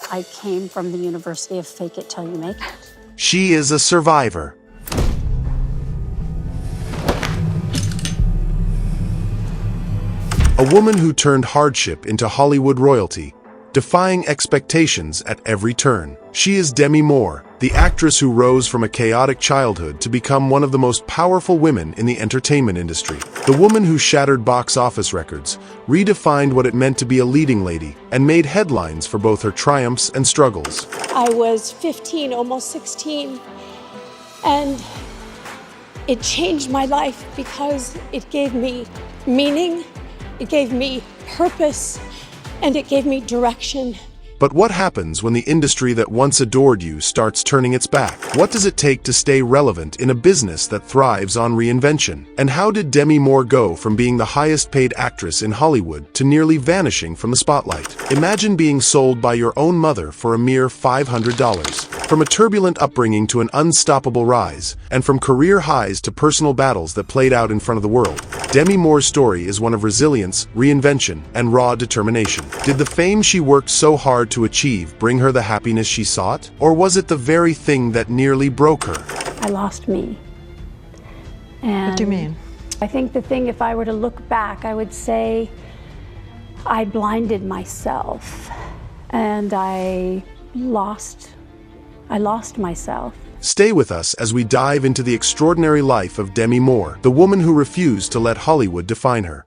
I came from the University of Fake It Till You Make It. She is a survivor. A woman who turned hardship into Hollywood royalty, defying expectations at every turn. She is Demi Moore, the actress who rose from a chaotic childhood to become one of the most powerful women in the entertainment industry. The woman who shattered box office records, redefined what it meant to be a leading lady, and made headlines for both her triumphs and struggles. I was 15, almost 16, and it changed my life because it gave me meaning, it gave me purpose, and it gave me direction. But what happens when the industry that once adored you starts turning its back? What does it take to stay relevant in a business that thrives on reinvention? And how did Demi Moore go from being the highest-paid actress in Hollywood to nearly vanishing from the spotlight? Imagine being sold by your own mother for a mere $500. From a turbulent upbringing to an unstoppable rise, and from career highs to personal battles that played out in front of the world, Demi Moore's story is one of resilience, reinvention, and raw determination. Did the fame she worked so hard to achieve bring her the happiness she sought? Or was it the very thing that nearly broke her? I lost me. And What do you mean? I think the thing, if I were to look back, I would say I blinded myself and I lost myself. Stay with us as we dive into the extraordinary life of Demi Moore, the woman who refused to let Hollywood define her.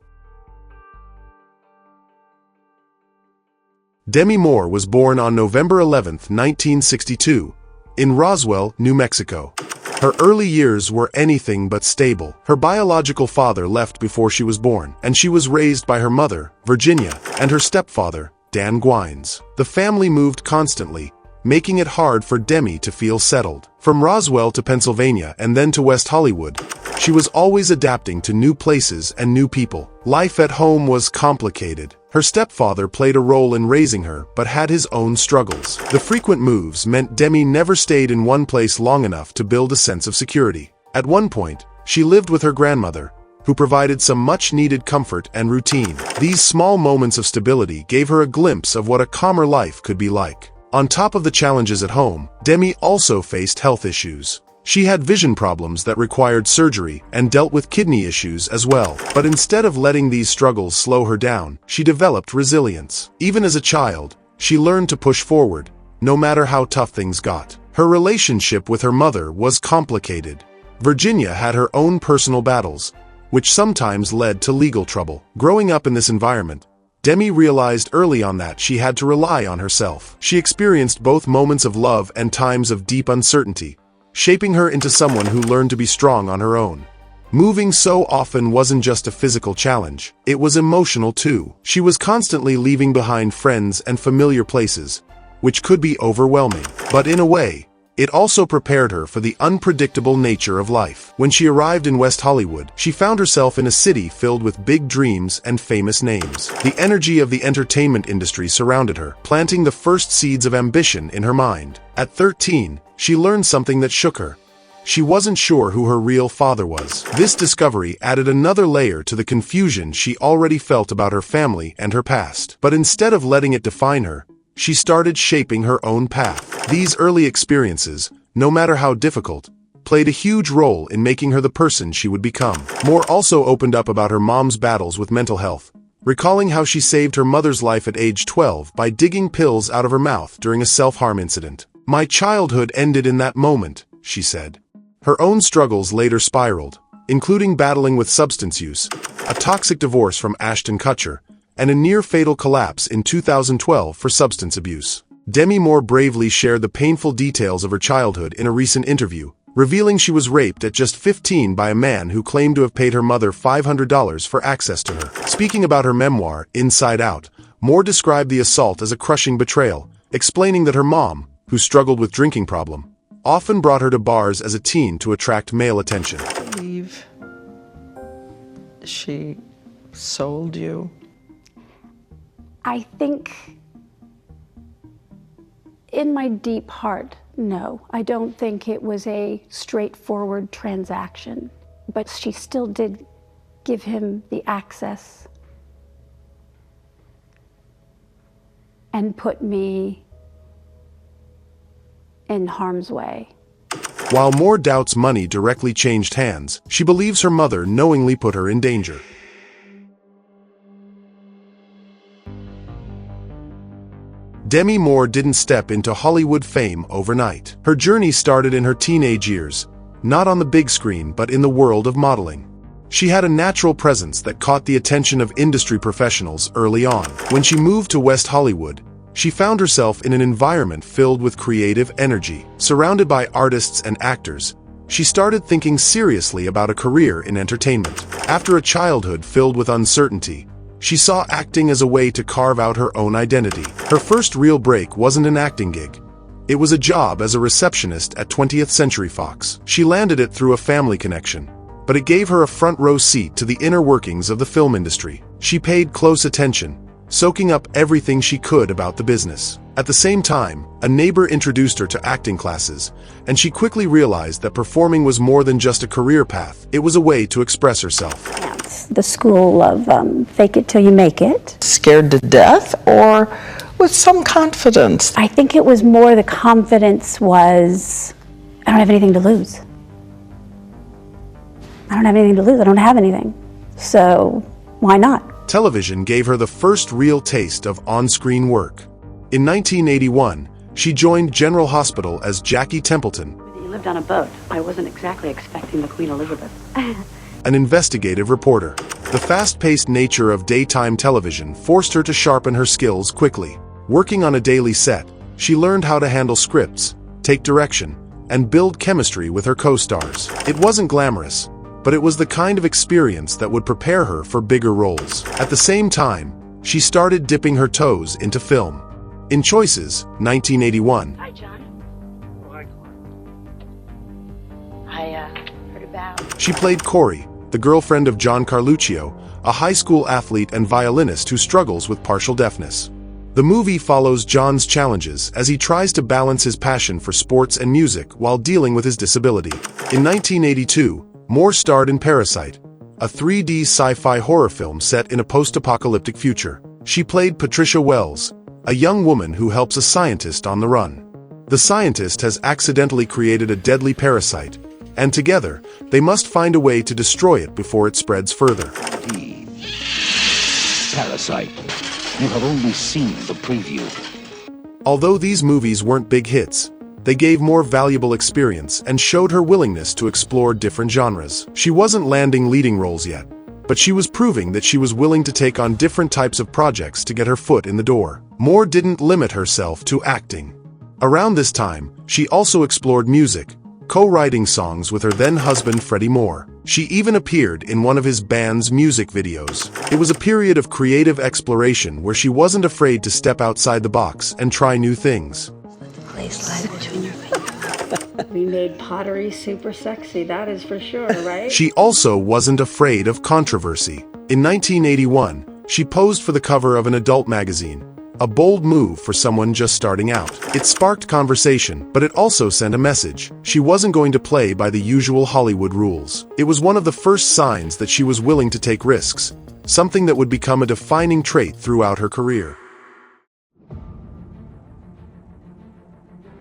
Demi Moore was born on November 11, 1962, in Roswell, New Mexico. Her early years were anything but stable. Her biological father left before she was born, and she was raised by her mother, Virginia, and her stepfather, Dan Gwines. The family moved constantly, making it hard for Demi to feel settled. From Roswell to Pennsylvania and then to West Hollywood, she was always adapting to new places and new people. Life at home was complicated. Her stepfather played a role in raising her, but had his own struggles. The frequent moves meant Demi never stayed in one place long enough to build a sense of security. At one point, she lived with her grandmother, who provided some much-needed comfort and routine. These small moments of stability gave her a glimpse of what a calmer life could be like. On top of the challenges at home, Demi also faced health issues. She had vision problems that required surgery and dealt with kidney issues as well. But instead of letting these struggles slow her down, she developed resilience. Even as a child, she learned to push forward, no matter how tough things got. Her relationship with her mother was complicated. Virginia had her own personal battles, which sometimes led to legal trouble. Growing up in this environment, Demi realized early on that she had to rely on herself. She experienced both moments of love and times of deep uncertainty, shaping her into someone who learned to be strong on her own. Moving so often wasn't just a physical challenge, it was emotional too. She was constantly leaving behind friends and familiar places, which could be overwhelming. But in a way, it also prepared her for the unpredictable nature of life. When she arrived in West Hollywood, she found herself in a city filled with big dreams and famous names. The energy of the entertainment industry surrounded her, planting the first seeds of ambition in her mind. At 13, she learned something that shook her. She wasn't sure who her real father was. This discovery added another layer to the confusion she already felt about her family and her past. But instead of letting it define her, she started shaping her own path. These early experiences, no matter how difficult, played a huge role in making her the person she would become. Moore also opened up about her mom's battles with mental health, recalling how she saved her mother's life at age 12 by digging pills out of her mouth during a self-harm incident. "My childhood ended in that moment," she said. Her own struggles later spiraled, including battling with substance use, a toxic divorce from Ashton Kutcher, and a near-fatal collapse in 2012 for substance abuse. Demi Moore bravely shared the painful details of her childhood in a recent interview, revealing she was raped at just 15 by a man who claimed to have paid her mother $500 for access to her. Speaking about her memoir, Inside Out, Moore described the assault as a crushing betrayal, explaining that her mom, who struggled with drinking problem, often brought her to bars as a teen to attract male attention. I believe she sold you. I think in my deep heart, no. I don't think it was a straightforward transaction, but she still did give him the access and put me in harm's way. While Moore doubts money directly changed hands, she believes her mother knowingly put her in danger. Demi Moore didn't step into Hollywood fame overnight. Her journey started in her teenage years, not on the big screen but in the world of modeling. She had a natural presence that caught the attention of industry professionals early on. When she moved to West Hollywood, she found herself in an environment filled with creative energy. Surrounded by artists and actors, she started thinking seriously about a career in entertainment. After a childhood filled with uncertainty, she saw acting as a way to carve out her own identity. Her first real break wasn't an acting gig. It was a job as a receptionist at 20th Century Fox. She landed it through a family connection, but it gave her a front-row seat to the inner workings of the film industry. She paid close attention, soaking up everything she could about the business. At the same time, a neighbor introduced her to acting classes, and she quickly realized that performing was more than just a career path. It was a way to express herself. The school of fake it till you make it. Scared to death or with some confidence? I think it was more the confidence was, I don't have anything to lose. I don't have anything to lose. I don't have anything. So why not? Television gave her the first real taste of on-screen work. In 1981, she joined General Hospital as Jackie Templeton. You lived on a boat. I wasn't exactly expecting the Queen Elizabeth. An investigative reporter. The fast-paced nature of daytime television forced her to sharpen her skills quickly. Working on a daily set, she learned how to handle scripts, take direction, and build chemistry with her co-stars. It wasn't glamorous, but it was the kind of experience that would prepare her for bigger roles. At the same time, she started dipping her toes into film. In Choices, 1981. Hi, John. Hi, I heard about. She played Corey, the girlfriend of John Carluccio, a high school athlete and violinist who struggles with partial deafness. The movie follows John's challenges as he tries to balance his passion for sports and music while dealing with his disability. In 1982, Moore starred in Parasite, a 3D sci-fi horror film set in a post-apocalyptic future. She played Patricia Wells, a young woman who helps a scientist on the run. The scientist has accidentally created a deadly parasite, and together, they must find a way to destroy it before it spreads further. Parasite. You have only seen the preview. Although these movies weren't big hits, they gave Moore valuable experience and showed her willingness to explore different genres. She wasn't landing leading roles yet, but she was proving that she was willing to take on different types of projects to get her foot in the door. Moore didn't limit herself to acting. Around this time, she also explored music, co-writing songs with her then-husband Freddie Moore. She even appeared in one of his band's music videos. It was a period of creative exploration where she wasn't afraid to step outside the box and try new things. Let the clay slide between your fingers. We made pottery super sexy, that is for sure, right? She also wasn't afraid of controversy. In 1981, she posed for the cover of an adult magazine, a bold move for someone just starting out. It sparked conversation, but it also sent a message. She wasn't going to play by the usual Hollywood rules. It was one of the first signs that she was willing to take risks, something that would become a defining trait throughout her career.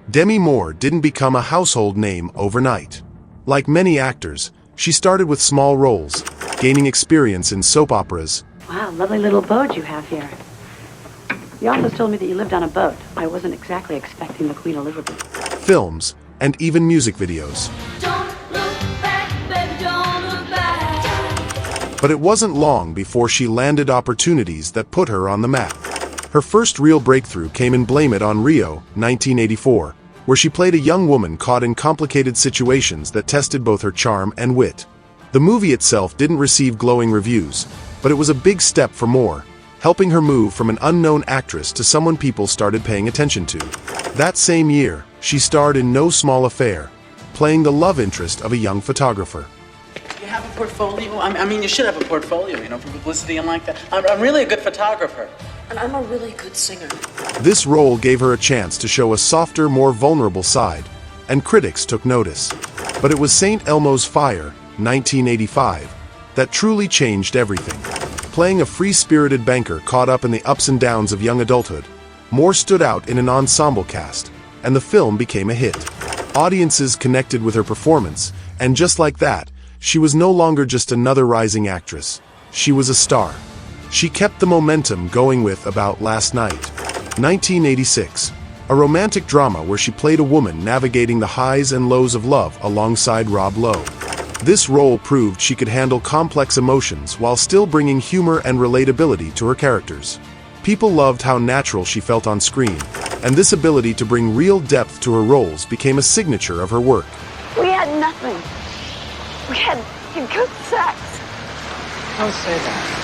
Demi Moore didn't become a household name overnight. Like many actors, she started with small roles, gaining experience in soap operas. Wow, lovely little boat you have here. You also told me that you lived on a boat. I wasn't exactly expecting the Queen Elizabeth. Films, and even music videos. Don't look back, baby, don't look back. But it wasn't long before she landed opportunities that put her on the map. Her first real breakthrough came in Blame It on Rio, 1984, where she played a young woman caught in complicated situations that tested both her charm and wit. The movie itself didn't receive glowing reviews, but it was a big step for Moore, helping her move from an unknown actress to someone people started paying attention to. That same year, she starred in No Small Affair, playing the love interest of a young photographer. You have a portfolio? I mean, you should have a portfolio, for publicity and like that. I'm really a good photographer. And I'm a really good singer. This role gave her a chance to show a softer, more vulnerable side, and critics took notice. But it was St. Elmo's Fire, 1985, that truly changed everything. Playing a free-spirited banker caught up in the ups and downs of young adulthood, Moore stood out in an ensemble cast, and the film became a hit. Audiences connected with her performance, and just like that, she was no longer just another rising actress. She was a star. She kept the momentum going with About Last Night, 1986, a romantic drama where she played a woman navigating the highs and lows of love alongside Rob Lowe. This role proved she could handle complex emotions while still bringing humor and relatability to her characters. People loved how natural she felt on screen, and this ability to bring real depth to her roles became a signature of her work. We had nothing. We had good sex. Don't say that.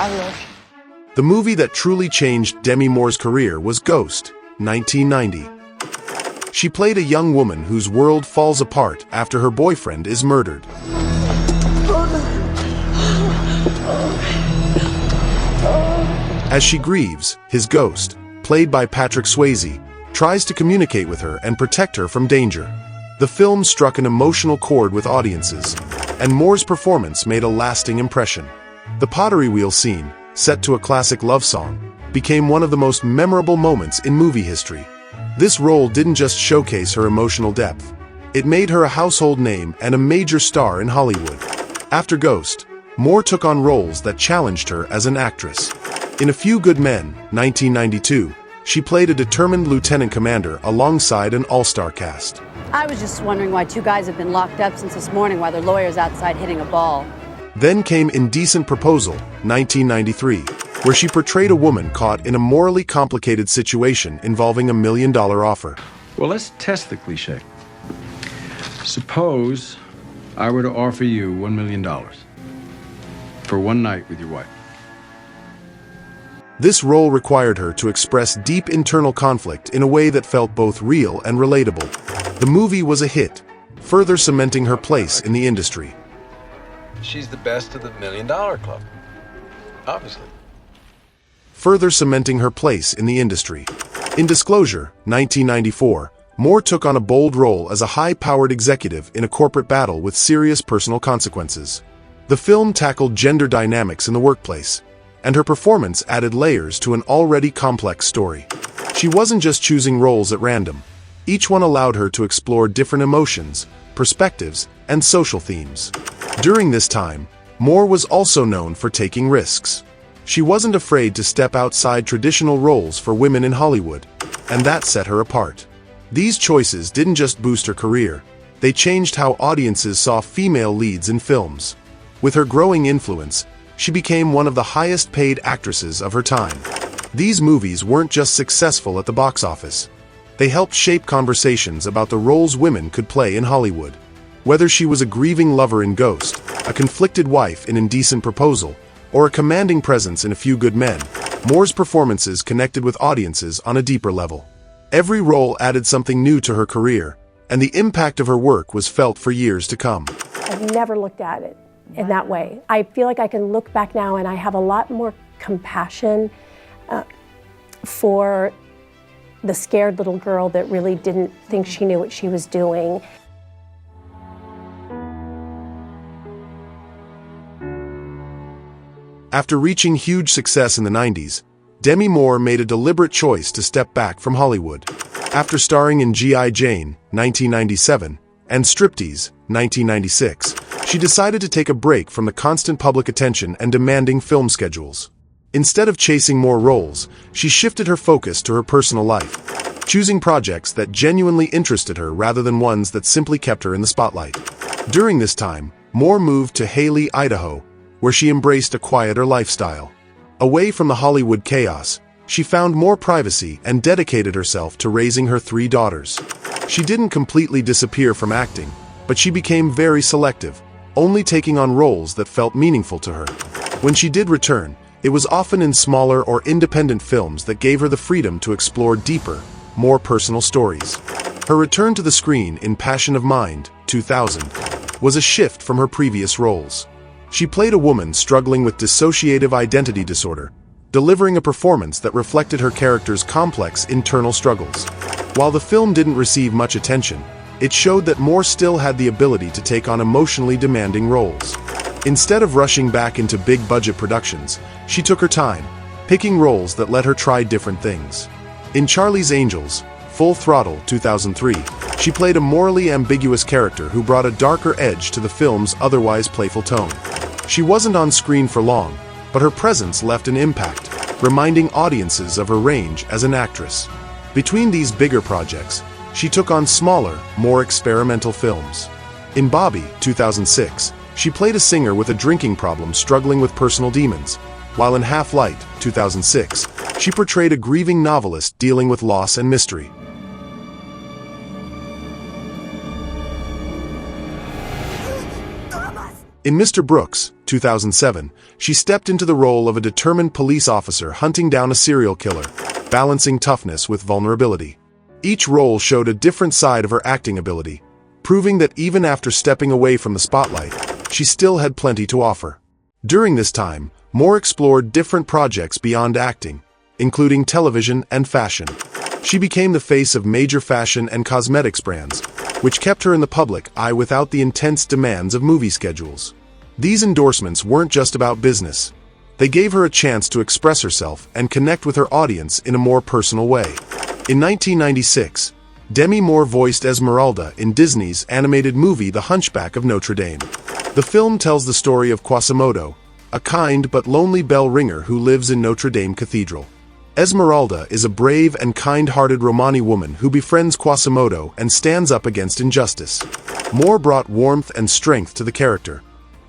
I love you. The movie that truly changed Demi Moore's career was Ghost, 1990. She played a young woman whose world falls apart after her boyfriend is murdered. As she grieves, his ghost, played by Patrick Swayze, tries to communicate with her and protect her from danger. The film struck an emotional chord with audiences, and Moore's performance made a lasting impression. The pottery wheel scene, set to a classic love song, became one of the most memorable moments in movie history. This role didn't just showcase her emotional depth. It made her a household name and a major star in Hollywood. After Ghost, Moore took on roles that challenged her as an actress. In A Few Good Men, 1992, she played a determined lieutenant commander alongside an all-star cast. I was just wondering why two guys have been locked up since this morning while their lawyer's outside hitting a ball. Then came Indecent Proposal, 1993, where she portrayed a woman caught in a morally complicated situation involving $1 million offer. Well, let's test the cliche. Suppose I were to offer you $1 million for one night with your wife. This role required her to express deep internal conflict in a way that felt both real and relatable. The movie was a hit, further cementing her place in the industry. She's the best of the $1 Million Club, obviously. Further cementing her place in the industry. In Disclosure, 1994, Moore took on a bold role as a high-powered executive in a corporate battle with serious personal consequences. The film tackled gender dynamics in the workplace, and her performance added layers to an already complex story. She wasn't just choosing roles at random. Each one allowed her to explore different emotions, perspectives, and social themes. During this time, Moore was also known for taking risks. She wasn't afraid to step outside traditional roles for women in Hollywood, and that set her apart. These choices didn't just boost her career, they changed how audiences saw female leads in films. With her growing influence, she became one of the highest-paid actresses of her time. These movies weren't just successful at the box office. They helped shape conversations about the roles women could play in Hollywood. Whether she was a grieving lover in Ghost, a conflicted wife in Indecent Proposal, or a commanding presence in A Few Good Men, Moore's performances connected with audiences on a deeper level. Every role added something new to her career, and the impact of her work was felt for years to come. I've never looked at it in that way. I feel like I can look back now and I have a lot more compassion for the scared little girl that really didn't think she knew what she was doing. After reaching huge success in the 90s, Demi Moore made a deliberate choice to step back from Hollywood. After starring in G.I. Jane, 1997, and Striptease, 1996, she decided to take a break from the constant public attention and demanding film schedules. Instead of chasing more roles, she shifted her focus to her personal life, choosing projects that genuinely interested her rather than ones that simply kept her in the spotlight. During this time, Moore moved to Hailey, Idaho, where she embraced a quieter lifestyle. Away from the Hollywood chaos, she found more privacy and dedicated herself to raising her 3 daughters. She didn't completely disappear from acting, but she became very selective, only taking on roles that felt meaningful to her. When she did return, it was often in smaller or independent films that gave her the freedom to explore deeper, more personal stories. Her return to the screen in Passion of Mind, 2000, was a shift from her previous roles. She played a woman struggling with dissociative identity disorder, delivering a performance that reflected her character's complex internal struggles. While the film didn't receive much attention, it showed that Moore still had the ability to take on emotionally demanding roles. Instead of rushing back into big-budget productions, she took her time, picking roles that let her try different things. In Charlie's Angels, Full Throttle, 2003, she played a morally ambiguous character who brought a darker edge to the film's otherwise playful tone. She wasn't on screen for long, but her presence left an impact, reminding audiences of her range as an actress. Between these bigger projects, she took on smaller, more experimental films. In Bobby, 2006, she played a singer with a drinking problem struggling with personal demons, while in Half-Light, 2006, she portrayed a grieving novelist dealing with loss and mystery. In Mr. Brooks, 2007, she stepped into the role of a determined police officer hunting down a serial killer, balancing toughness with vulnerability. Each role showed a different side of her acting ability, proving that even after stepping away from the spotlight, she still had plenty to offer. During this time, Moore explored different projects beyond acting, including television and fashion. She became the face of major fashion and cosmetics brands, which kept her in the public eye without the intense demands of movie schedules. These endorsements weren't just about business. They gave her a chance to express herself and connect with her audience in a more personal way. In 1996, Demi Moore voiced Esmeralda in Disney's animated movie The Hunchback of Notre Dame. The film tells the story of Quasimodo, a kind but lonely bell ringer who lives in Notre Dame Cathedral. Esmeralda is a brave and kind-hearted Romani woman who befriends Quasimodo and stands up against injustice. Moore brought warmth and strength to the character,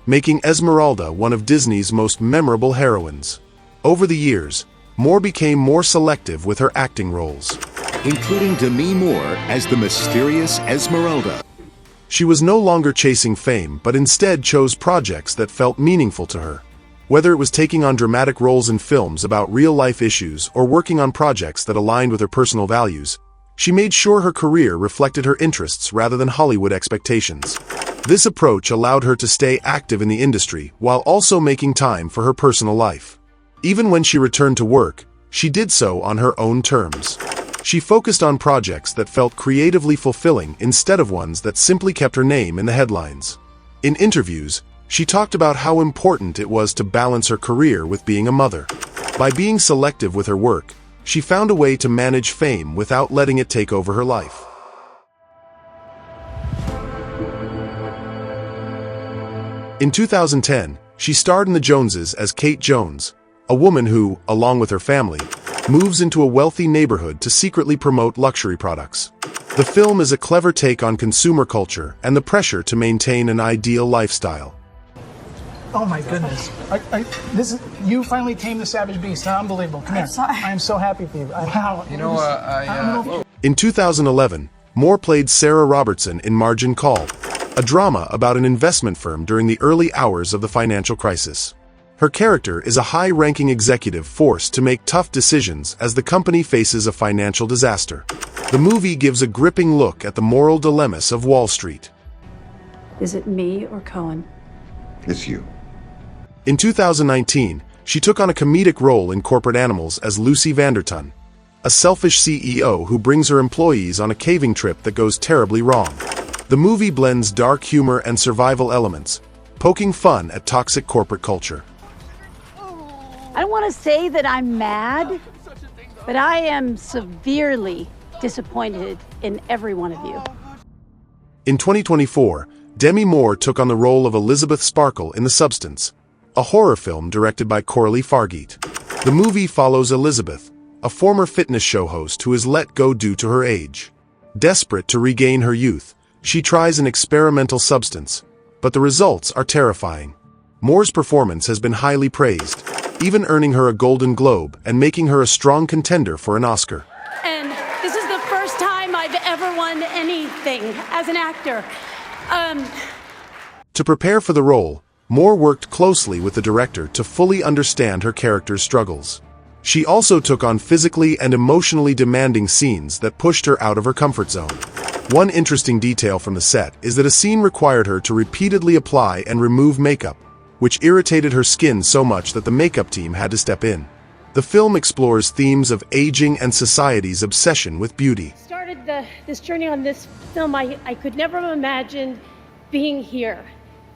making Esmeralda one of Disney's most memorable heroines. Over the years, Moore became more selective with her acting roles, including Demi Moore as the mysterious Esmeralda. She was no longer chasing fame, but instead chose projects that felt meaningful to her. Whether it was taking on dramatic roles in films about real-life issues or working on projects that aligned with her personal values, she made sure her career reflected her interests rather than Hollywood expectations. This approach allowed her to stay active in the industry while also making time for her personal life. Even when she returned to work, she did so on her own terms. She focused on projects that felt creatively fulfilling instead of ones that simply kept her name in the headlines. In interviews, she talked about how important it was to balance her career with being a mother. By being selective with her work, she found a way to manage fame without letting it take over her life. In 2010, she starred in The Joneses as Kate Jones, a woman who, along with her family, moves into a wealthy neighborhood to secretly promote luxury products. The film is a clever take on consumer culture and the pressure to maintain an ideal lifestyle. Oh my goodness. You finally tamed the savage beast. Unbelievable. Come here. I'm so happy for you. Wow. You know, In 2011, Moore played Sarah Robertson in Margin Call, a drama about an investment firm during the early hours of the financial crisis. Her character is a high-ranking executive forced to make tough decisions as the company faces a financial disaster. The movie gives a gripping look at the moral dilemmas of Wall Street. Is it me or Cohen? It's you. In 2019, she took on a comedic role in Corporate Animals as Lucy Vanderton, a selfish CEO who brings her employees on a caving trip that goes terribly wrong. The movie blends dark humor and survival elements, poking fun at toxic corporate culture. I don't want to say that I'm mad, but I am severely disappointed in every one of you. In 2024, Demi Moore took on the role of Elizabeth Sparkle in The Substance, a horror film directed by Coralie Fargeet. The movie follows Elizabeth, a former fitness show host who is let go due to her age. Desperate to regain her youth, she tries an experimental substance, but the results are terrifying. Moore's performance has been highly praised, even earning her a Golden Globe and making her a strong contender for an Oscar. And this is the first time I've ever won anything as an actor. To prepare for the role, Moore worked closely with the director to fully understand her character's struggles. She also took on physically and emotionally demanding scenes that pushed her out of her comfort zone. One interesting detail from the set is that a scene required her to repeatedly apply and remove makeup, which irritated her skin so much that the makeup team had to step in. The film explores themes of aging and society's obsession with beauty. Started this journey on this film, I could never have imagined being here.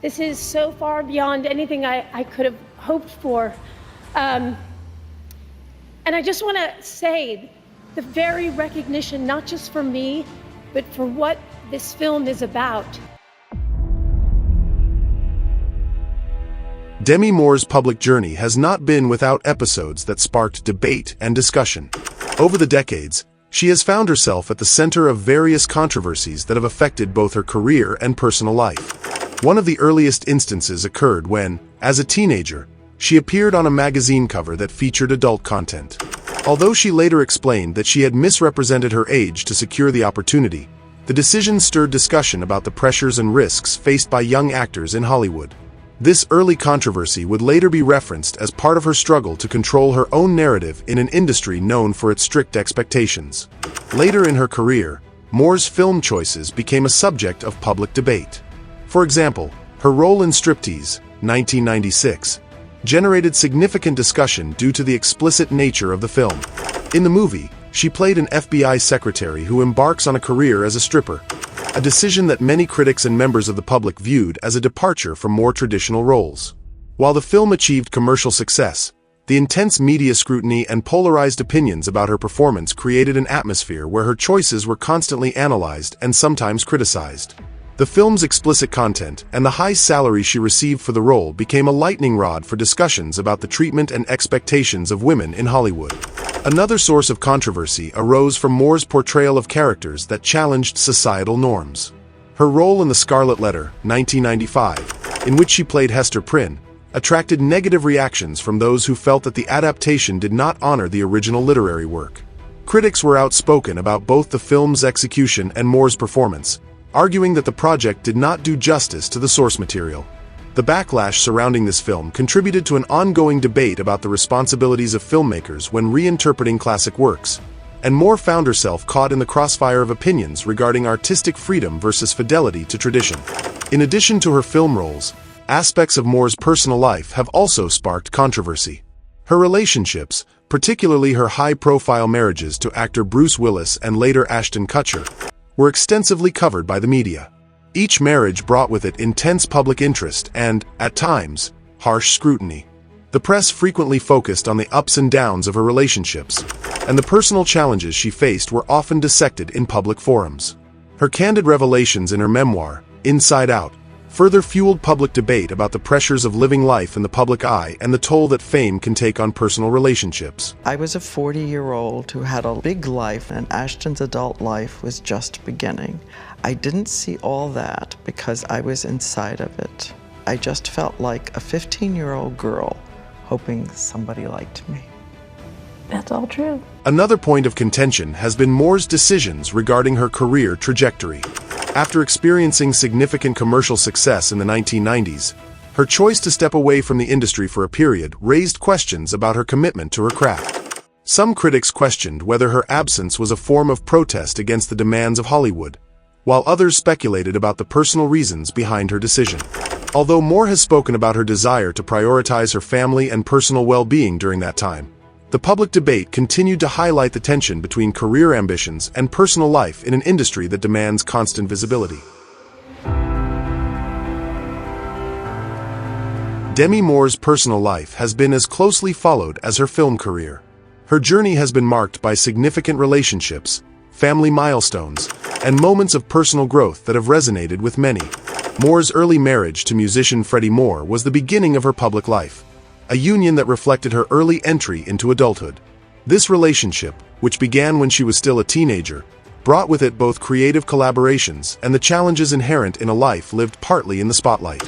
This is so far beyond anything I could have hoped for. And I just want to say the very recognition, not just for me, but for what this film is about. Demi Moore's public journey has not been without episodes that sparked debate and discussion. Over the decades, she has found herself at the center of various controversies that have affected both her career and personal life. One of the earliest instances occurred when, as a teenager, she appeared on a magazine cover that featured adult content. Although she later explained that she had misrepresented her age to secure the opportunity, the decision stirred discussion about the pressures and risks faced by young actors in Hollywood. This early controversy would later be referenced as part of her struggle to control her own narrative in an industry known for its strict expectations. Later in her career, Moore's film choices became a subject of public debate. For example, her role in Striptease, 1996, generated significant discussion due to the explicit nature of the film. In the movie, she played an FBI secretary who embarks on a career as a stripper, a decision that many critics and members of the public viewed as a departure from more traditional roles. While the film achieved commercial success, the intense media scrutiny and polarized opinions about her performance created an atmosphere where her choices were constantly analyzed and sometimes criticized. The film's explicit content and the high salary she received for the role became a lightning rod for discussions about the treatment and expectations of women in Hollywood. Another source of controversy arose from Moore's portrayal of characters that challenged societal norms. Her role in The Scarlet Letter, 1995, in which she played Hester Prynne, attracted negative reactions from those who felt that the adaptation did not honor the original literary work. Critics were outspoken about both the film's execution and Moore's performance, arguing that the project did not do justice to the source material. The backlash surrounding this film contributed to an ongoing debate about the responsibilities of filmmakers when reinterpreting classic works, and Moore found herself caught in the crossfire of opinions regarding artistic freedom versus fidelity to tradition. In addition to her film roles, aspects of Moore's personal life have also sparked controversy. Her relationships, particularly her high-profile marriages to actor Bruce Willis and later Ashton Kutcher, were extensively covered by the media. Each marriage brought with it intense public interest and, at times, harsh scrutiny. The press frequently focused on the ups and downs of her relationships, and the personal challenges she faced were often dissected in public forums. Her candid revelations in her memoir, Inside Out, further fueled public debate about the pressures of living life in the public eye and the toll that fame can take on personal relationships. I was a 40-year-old who had a big life, and Ashton's adult life was just beginning. I didn't see all that because I was inside of it. I just felt like a 15-year-old girl hoping somebody liked me. That's all true. Another point of contention has been Moore's decisions regarding her career trajectory. After experiencing significant commercial success in the 1990s, her choice to step away from the industry for a period raised questions about her commitment to her craft. Some critics questioned whether her absence was a form of protest against the demands of Hollywood, while others speculated about the personal reasons behind her decision. Although Moore has spoken about her desire to prioritize her family and personal well-being during that time, the public debate continued to highlight the tension between career ambitions and personal life in an industry that demands constant visibility. Demi Moore's personal life has been as closely followed as her film career. Her journey has been marked by significant relationships, family milestones, and moments of personal growth that have resonated with many. Moore's early marriage to musician Freddie Moore was the beginning of her public life, a union that reflected her early entry into adulthood. This relationship, which began when she was still a teenager, brought with it both creative collaborations and the challenges inherent in a life lived partly in the spotlight.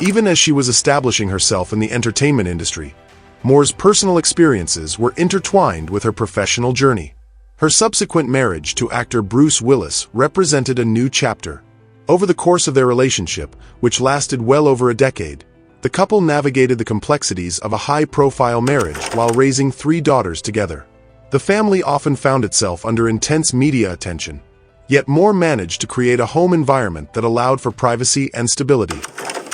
Even as she was establishing herself in the entertainment industry, Moore's personal experiences were intertwined with her professional journey. Her subsequent marriage to actor Bruce Willis represented a new chapter. Over the course of their relationship, which lasted well over a decade, the couple navigated the complexities of a high-profile marriage while raising 3 daughters together. The family often found itself under intense media attention, yet Moore managed to create a home environment that allowed for privacy and stability.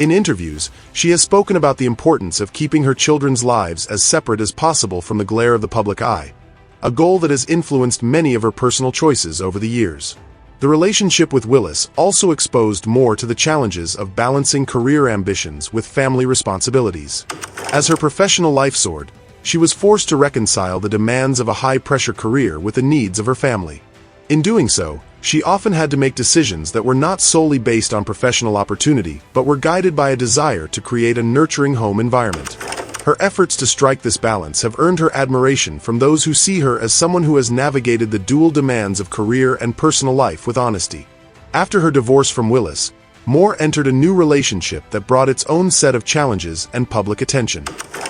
In interviews, she has spoken about the importance of keeping her children's lives as separate as possible from the glare of the public eye, a goal that has influenced many of her personal choices over the years. The relationship with Willis also exposed Moore to the challenges of balancing career ambitions with family responsibilities. As her professional life soared, she was forced to reconcile the demands of a high-pressure career with the needs of her family. In doing so, she often had to make decisions that were not solely based on professional opportunity, but were guided by a desire to create a nurturing home environment. Her efforts to strike this balance have earned her admiration from those who see her as someone who has navigated the dual demands of career and personal life with honesty. After her divorce from Willis, Moore entered a new relationship that brought its own set of challenges and public attention.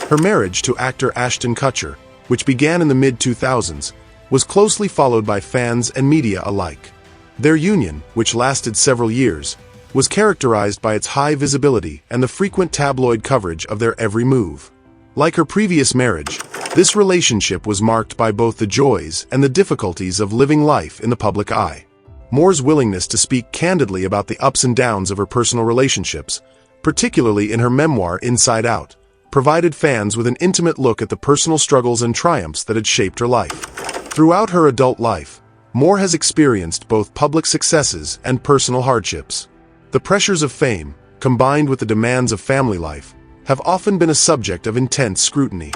Her marriage to actor Ashton Kutcher, which began in the mid-2000s, was closely followed by fans and media alike. Their union, which lasted several years, was characterized by its high visibility and the frequent tabloid coverage of their every move. Like her previous marriage, this relationship was marked by both the joys and the difficulties of living life in the public eye. Moore's willingness to speak candidly about the ups and downs of her personal relationships, particularly in her memoir Inside Out, provided fans with an intimate look at the personal struggles and triumphs that had shaped her life. Throughout her adult life, Moore has experienced both public successes and personal hardships. The pressures of fame, combined with the demands of family life, have often been a subject of intense scrutiny.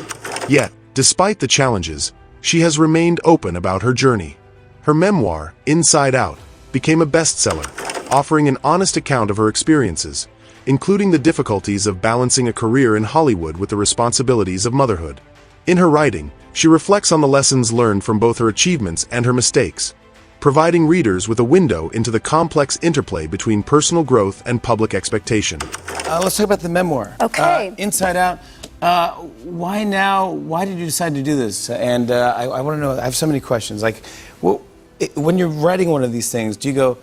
Yet, despite the challenges, she has remained open about her journey. Her memoir, Inside Out, became a bestseller, offering an honest account of her experiences, including the difficulties of balancing a career in Hollywood with the responsibilities of motherhood. In her writing, she reflects on the lessons learned from both her achievements and her mistakes, providing readers with a window into the complex interplay between personal growth and public expectation. Let's talk about the memoir. Okay. Inside Out. Why now? Why did you decide to do this? And I want to know, I have so many questions. Like, when you're writing one of these things, do you go,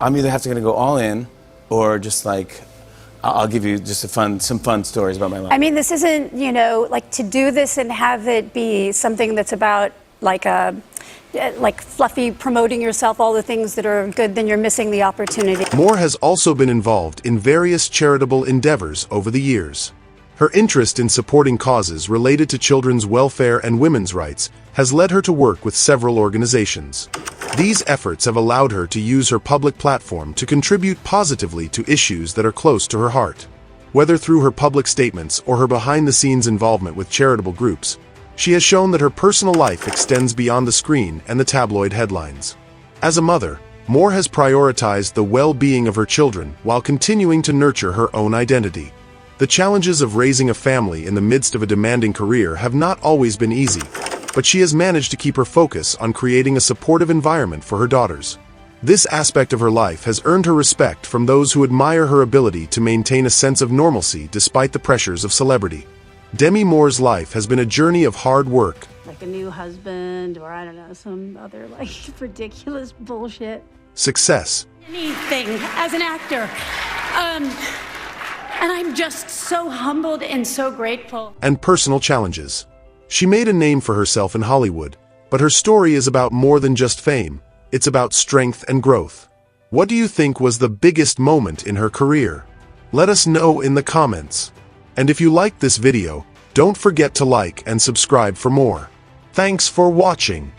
I'm either going to go all in, or just like, I'll give you just some fun stories about my life? I mean, this isn't, like to do this and have it be something that's about like fluffy promoting yourself, all the things that are good, then you're missing the opportunity. Moore has also been involved in various charitable endeavors over the years. Her interest in supporting causes related to children's welfare and women's rights has led her to work with several organizations. These efforts have allowed her to use her public platform to contribute positively to issues that are close to her heart. Whether through her public statements or her behind-the-scenes involvement with charitable groups, she has shown that her personal life extends beyond the screen and the tabloid headlines. As a mother, Moore has prioritized the well-being of her children while continuing to nurture her own identity. The challenges of raising a family in the midst of a demanding career have not always been easy, but she has managed to keep her focus on creating a supportive environment for her daughters. This aspect of her life has earned her respect from those who admire her ability to maintain a sense of normalcy despite the pressures of celebrity. Demi Moore's life has been a journey of hard work. Like a new husband, or I don't know, some other like ridiculous bullshit. Success. Anything as an actor. And I'm just so humbled and so grateful. And personal challenges. She made a name for herself in Hollywood, but her story is about more than just fame. It's about strength and growth. What do you think was the biggest moment in her career? Let us know in the comments. And if you liked this video, don't forget to like and subscribe for more. Thanks for watching.